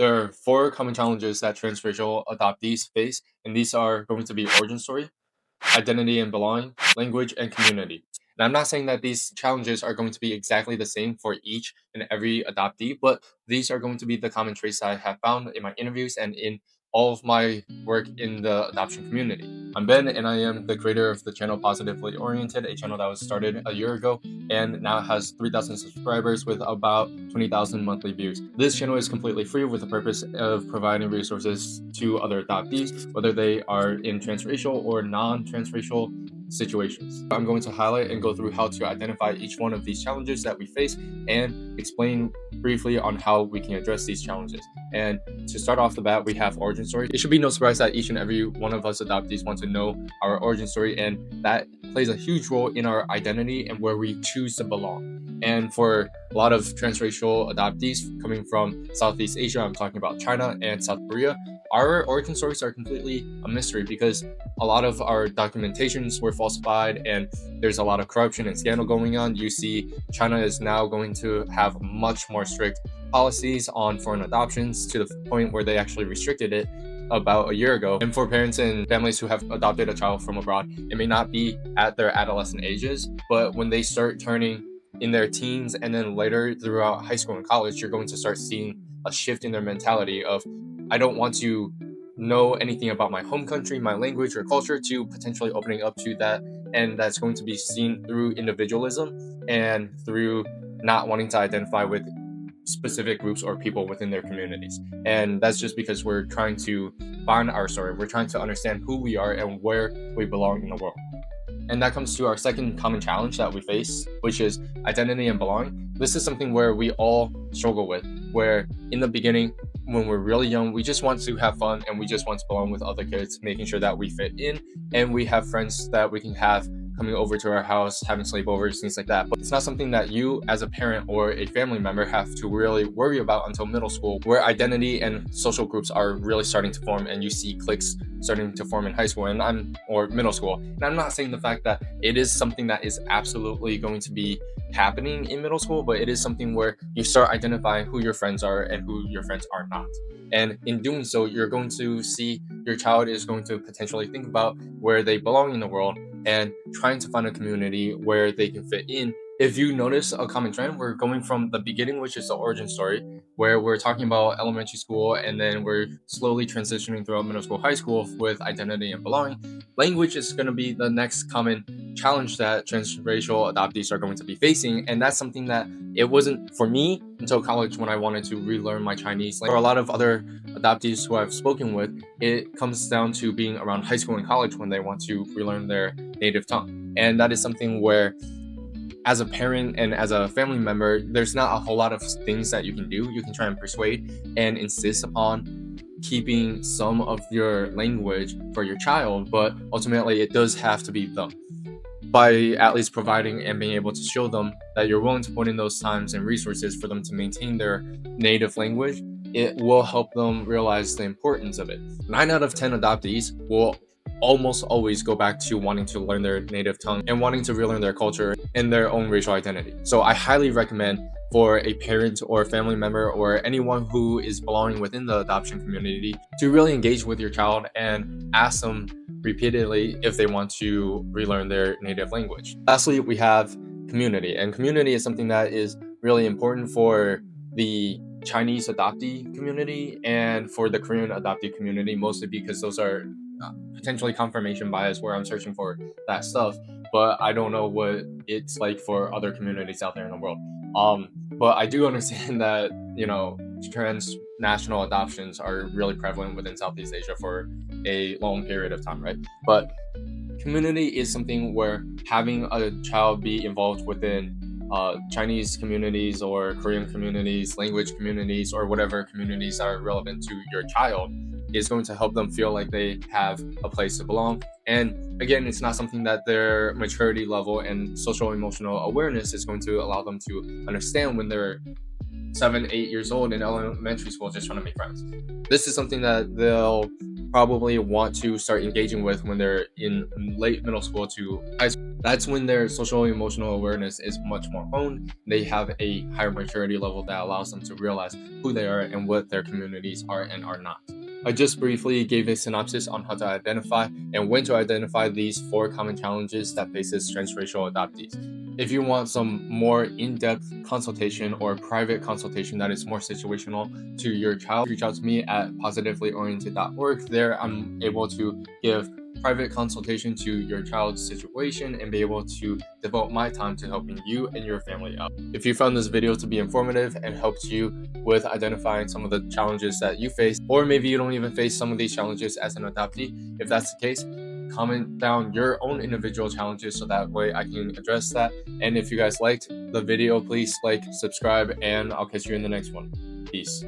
There are four common challenges that transracial adoptees face, and these are going to be origin story, identity and belonging, language, and community. And I'm not saying that these challenges are going to be exactly the same for each and every adoptee, but these are going to be the common traits that I have found in my interviews and in all of my work in the adoption community. I'm Ben, and I am the creator of the channel Positively Oriented, a channel that was started a year ago and now has 3,000 subscribers with about 20,000 monthly views. This channel is completely free with the purpose of providing resources to other adoptees, whether they are in transracial or non-transracial situations. I'm going to highlight and go through how to identify each one of these challenges that we face and explain briefly on how we can address these challenges. And to start off the bat, we have origin story. It should be no surprise that each and every one of us adoptees want to know our origin story, and that plays a huge role in our identity and where we choose to belong. And for a lot of transracial adoptees coming from Southeast Asia, I'm talking about China and South Korea, our origin stories are completely a mystery because a lot of our documentations were falsified and there's a lot of corruption and scandal going on. You see, China is now going to have much more strict policies on foreign adoptions to the point where they actually restricted it about a year ago. And for parents and families who have adopted a child from abroad, it may not be at their adolescent ages, but when they start turning in their teens and then later throughout high school and college, you're going to start seeing a shift in their mentality of, I don't want to know anything about my home country, my language or culture, to potentially opening up to that. And that's going to be seen through individualism and through not wanting to identify with specific groups or people within their communities. And that's just because we're trying to find our story. We're trying to understand who we are and where we belong in the world. And that comes to our second common challenge that we face, which is identity and belonging. This is something where we all struggle with, where in the beginning, when we're really young, we just want to have fun and we just want to belong with other kids, making sure that we fit in and we have friends that we can have coming over to our house, having sleepovers, things like that. But it's not something that you as a parent or a family member have to really worry about until middle school, where identity and social groups are really starting to form and you see cliques starting to form in high school or middle school. And I'm not saying the fact that it is something that is absolutely going to be happening in middle school, but it is something where you start identifying who your friends are and who your friends are not. And in doing so, you're going to see your child is going to potentially think about where they belong in the world and trying to find a community where they can fit in. If you notice a common trend, we're going from the beginning, which is the origin story, where we're talking about elementary school, and then we're slowly transitioning throughout middle school, high school with identity and belonging. Language is going to be the next common challenge that transracial adoptees are going to be facing. And that's something that it wasn't for me until college when I wanted to relearn my Chinese. For a lot of other adoptees who I've spoken with, it comes down to being around high school and college when they want to relearn their native tongue. And that is something where as a parent and as a family member, there's not a whole lot of things that you can do. You can try and persuade and insist upon keeping some of your language for your child, but ultimately it does have to be them. By at least providing and being able to show them that you're willing to put in those times and resources for them to maintain their native language, it will help them realize the importance of it. 9 out of 10 adoptees will almost always go back to wanting to learn their native tongue and wanting to relearn their culture and their own racial identity. So I highly recommend for a parent or a family member or anyone who is belonging within the adoption community to really engage with your child and ask them repeatedly if they want to relearn their native language. Lastly, we have community, and community is something that is really important for the Chinese adoptee community and for the Korean adoptee community, mostly because those are potentially confirmation bias where I'm searching for that stuff, but I don't know what it's like for other communities out there in the world. But I do understand that, transnational adoptions are really prevalent within Southeast Asia for a long period of time, right? But community is something where having a child be involved within Chinese communities or Korean communities, language communities, or whatever communities are relevant to your child is going to help them feel like they have a place to belong. And again, it's not something that their maturity level and social emotional awareness is going to allow them to understand when they're 7, 8 years old in elementary school just trying to make friends. This is something that they'll probably want to start engaging with when they're in late middle school to high school. That's when their social emotional awareness is much more honed. They have a higher maturity level that allows them to realize who they are and what their communities are and are not. I just briefly gave a synopsis on how to identify and when to identify these 4 common challenges that faces transracial adoptees. If you want some more in-depth consultation or private consultation that is more situational to your child, reach out to me at positivelyoriented.org. There I'm able to give private consultation to your child's situation and be able to devote my time to helping you and your family out. If you found this video to be informative and helped you with identifying some of the challenges that you face, or maybe you don't even face some of these challenges as an adoptee, if that's the case, comment down your own individual challenges so that way I can address that. And if you guys liked the video, please like, subscribe, and I'll catch you in the next one. Peace.